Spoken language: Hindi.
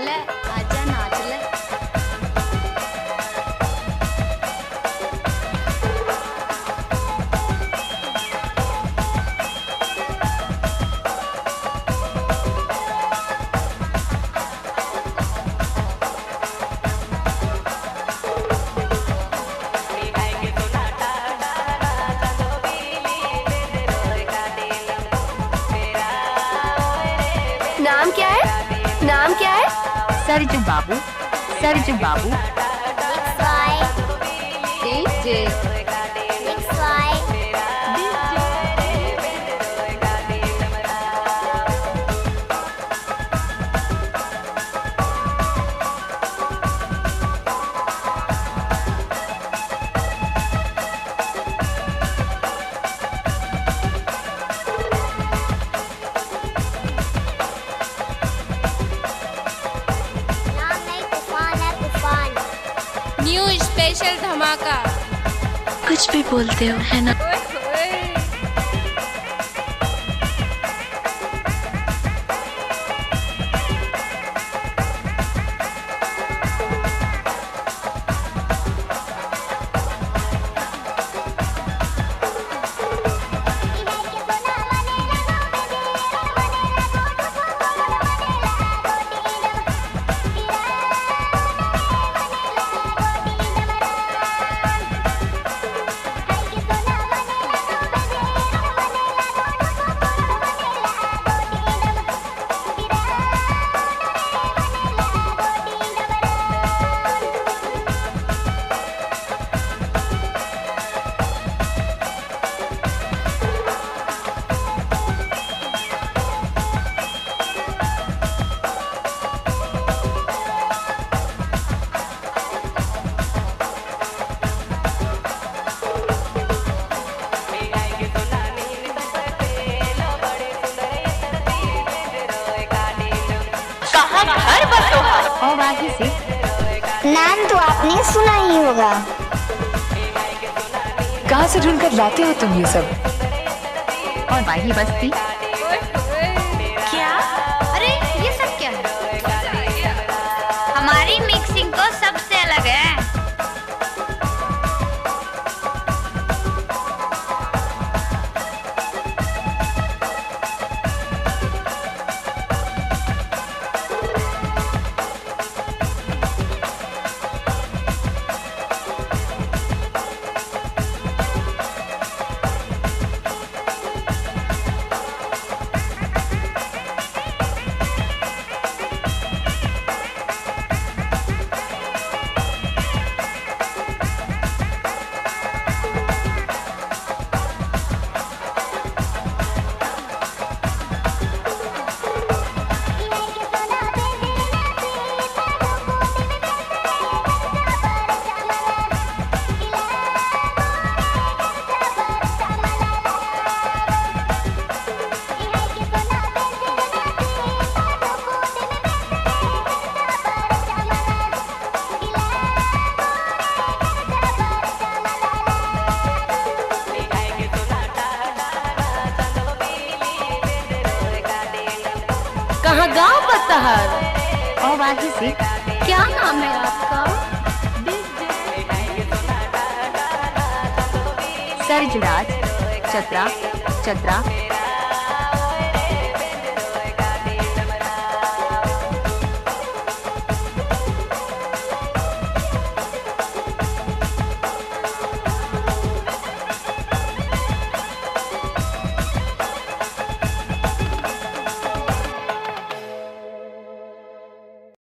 ले आजा नाच ले। नाम क्या है? नाम क्या है? सरजू बाबू, सरजू बाबू। डीजे न्यू स्पेशल धमाका। कुछ भी बोलते हो है ना? और बाकी से नाम तो आपने सुना ही होगा। कहाँ से ढूंढ कर लाते हो तुम ये सब? और बाही बस्ती। क्या? अरे ये सब क्या है? हमारी मिक्सिंग तो सबसे अलग है। कहाँ गाँव पतहर? और बाकी से क्या नाम है आपका? सरजू चत्रा, चत्रा।